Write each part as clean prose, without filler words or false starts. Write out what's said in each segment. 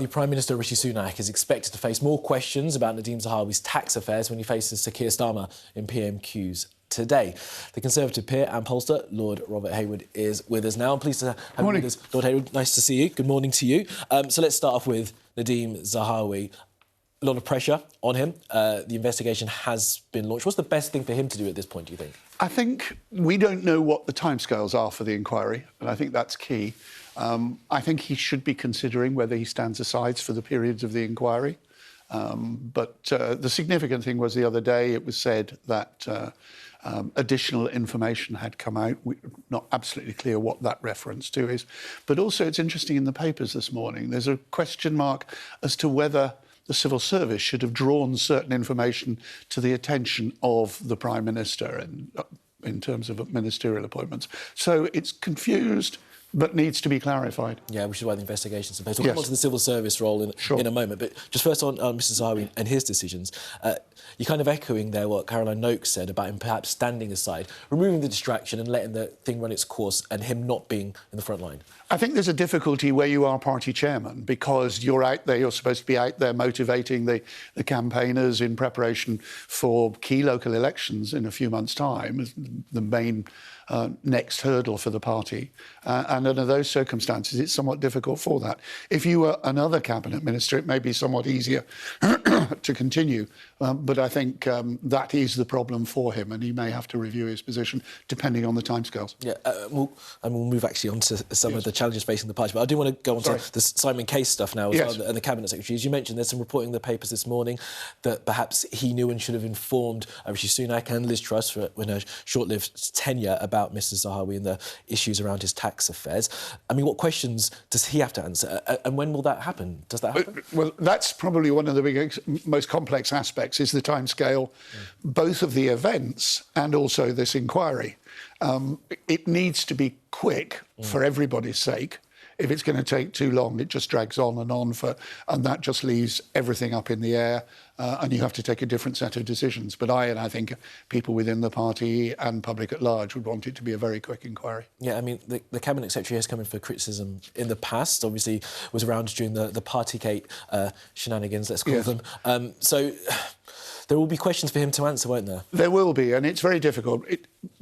The Prime Minister Rishi Sunak is expected to face more questions about Nadhim Zahawi's tax affairs when he faces Sir Keir Starmer in PMQs today. The Conservative peer and pollster, Lord Robert Hayward, is with us now. I'm pleased to have you with us. Lord Hayward, nice to see you. Good morning to you. So let's start off with Nadhim Zahawi. A lot of pressure on him. The investigation has been launched. What's the best thing for him to do at this point, do you think? I think we don't know what the timescales are for the inquiry, and I think that's key. I think he should be considering whether he stands aside for the periods of the inquiry. But the significant thing was the other day it was said that additional information had come out. We're not absolutely clear what that reference to is. But also it's interesting in the papers this morning, there's a question mark as to whether the civil service should have drawn certain information to the attention of the Prime Minister in terms of ministerial appointments. So it's confused, but needs to be clarified. Yeah, which is why the investigation's in place. We'll come on to the civil service role in a moment. But just first on Mr Zahawi and his decisions. You're kind of echoing there what Caroline Noakes said about him perhaps standing aside, removing the distraction and letting the thing run its course and him not being in the front line. I think there's a difficulty where you are party chairman because you're out there, you're supposed to be out there motivating the campaigners in preparation for key local elections in a few months' time, the main next hurdle for the party. And under those circumstances, it's somewhat difficult for that. If you were another cabinet minister, it may be somewhat easier to continue. But I think that is the problem for him, and he may have to review his position depending on the timescales. Yeah, we'll move actually on to some of the challenges facing the party. But I do want to go on to the Simon Case stuff now as well, and the Cabinet Secretary. As you mentioned, there's some reporting in the papers this morning that perhaps he knew and should have informed Rishi Sunak and Liz Truss in her short-lived tenure about Mr Zahawi and the issues around his tax affairs. I mean, what questions does he have to answer? And when will that happen? Does that happen? Well, that's probably one of the most complex aspects is the timescale, both of the events and also this inquiry. It needs to be quick for everybody's sake. If it's going to take too long, it just drags on, and that just leaves everything up in the air, and you have to take a different set of decisions. But I think people within the party and public at large would want it to be a very quick inquiry. Yeah, I mean, the Cabinet Secretary has come in for criticism in the past, obviously was around during the Partygate shenanigans, let's call them. So there will be questions for him to answer, won't there? There will be, and it's very difficult.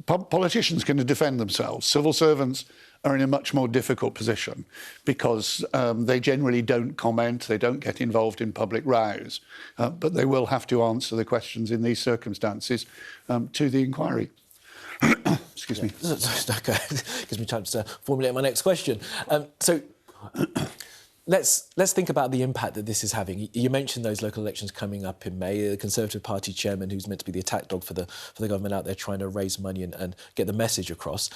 Politicians can defend themselves. Civil servants are in a much more difficult position because they generally don't comment, they don't get involved in public rows, but they will have to answer the questions in these circumstances to the inquiry. Excuse me. Okay. Gives me time to formulate my next question. Let's think about the impact that this is having. You mentioned those local elections coming up in May. The Conservative Party chairman, who's meant to be the attack dog for the government out there trying to raise money and get the message across.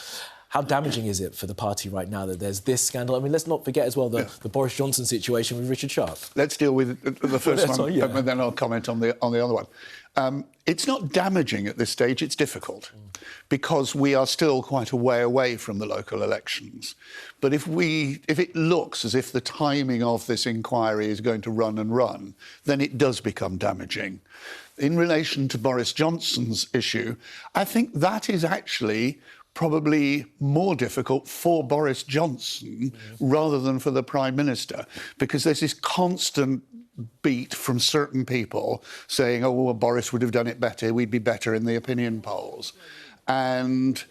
How damaging is it for the party right now that there's this scandal? I mean, let's not forget as well the Boris Johnson situation with Richard Sharp. Let's deal with the first one, and then I'll comment on the other one. It's not damaging at this stage, it's difficult, because we are still quite a way away from the local elections. But if it looks as if the timing of this inquiry is going to run, then it does become damaging. In relation to Boris Johnson's issue, I think that is actually probably more difficult for Boris Johnson rather than for the Prime Minister, because there's this constant beat from certain people saying, oh, well, Boris would have done it better, we'd be better in the opinion polls. And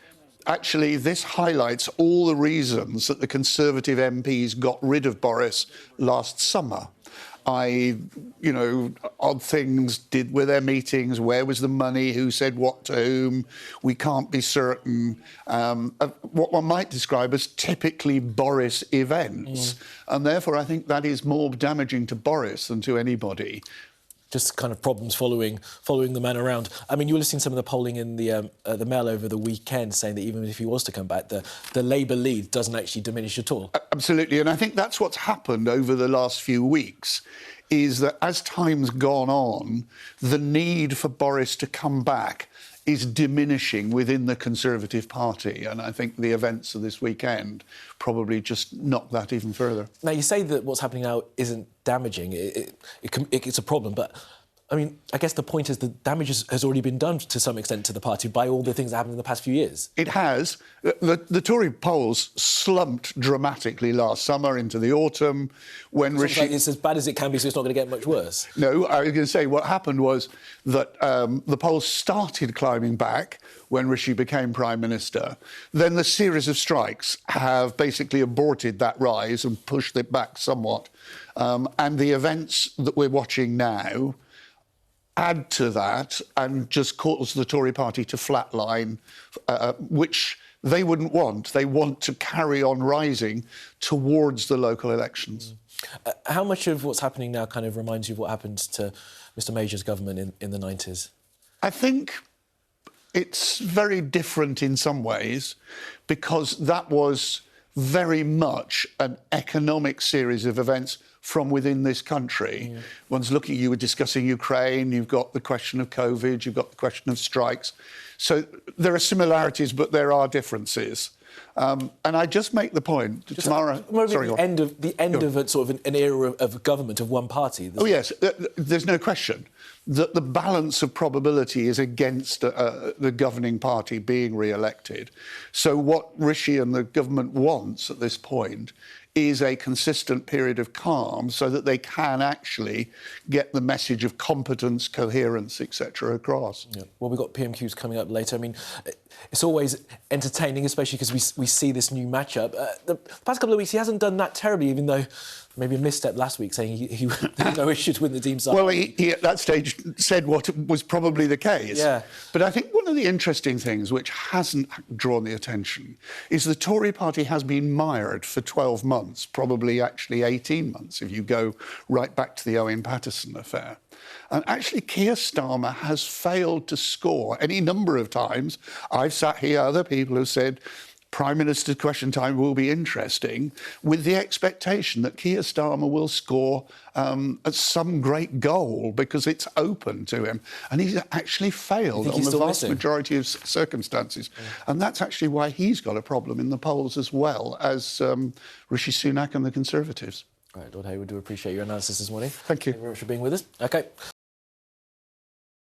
actually, this highlights all the reasons that the Conservative MPs got rid of Boris last summer. Odd things did with their meetings, where was the money, who said what to whom, we can't be certain. What one might describe as typically Boris events. And therefore, I think that is more damaging to Boris than to anybody. Just kind of problems following the man around. I mean, you were listening to some of the polling in the Mail over the weekend saying that even if he was to come back, the Labour lead doesn't actually diminish at all. Absolutely, and I think that's what's happened over the last few weeks, is that as time's gone on, the need for Boris to come back is diminishing within the Conservative Party, and I think the events of this weekend probably just knock that even further. Now, you say that what's happening now isn't damaging. It's a problem, but I mean, I guess the point is the damage has already been done to some extent to the party by all the things that happened in the past few years. It has. The Tory polls slumped dramatically last summer into the autumn when Rishi... Like it's as bad as it can be, so it's not going to get much worse. No, I was going to say what happened was that the polls started climbing back when Rishi became Prime Minister. Then the series of strikes have basically aborted that rise and pushed it back somewhat. And the events that we're watching now add to that and just cause the Tory party to flatline, which they wouldn't want. They want to carry on rising towards the local elections. How much of what's happening now kind of reminds you of what happened to Mr Major's government in the 90s? I think it's very different in some ways because that was very much an economic series of events from within this country. One's looking, you were discussing Ukraine, you've got the question of COVID, you've got the question of strikes. So there are similarities, but there are differences. And I just make the point tomorrow. Sorry, the end of a sort of an era of government of one party. Oh yes, there's no question that the balance of probability is against the governing party being re-elected. So what Rishi and the government wants at this point is a consistent period of calm so that they can actually get the message of competence, coherence, etc. across. Yeah. Well, we've got PMQs coming up later. I mean, it's always entertaining, especially because we see this new matchup. The past couple of weeks, he hasn't done that terribly, even though maybe a misstep last week saying he had no issue to win the Nadhim Zahawi. Well, he at that stage said what was probably the case. Yeah. But I think one of the interesting things which hasn't drawn the attention is the Tory party has been mired for 12 months, probably actually 18 months, if you go right back to the Owen Paterson affair. And actually, Keir Starmer has failed to score any number of times. I've sat here, other people have said, Prime Minister's Question Time will be interesting, with the expectation that Keir Starmer will score some great goal because it's open to him. And he's actually failed on the vast majority of circumstances. And that's actually why he's got a problem in the polls as well as Rishi Sunak and the Conservatives. Right, Lord Hayward, do appreciate your analysis this morning. Thank you. Thank you very much for being with us. OK.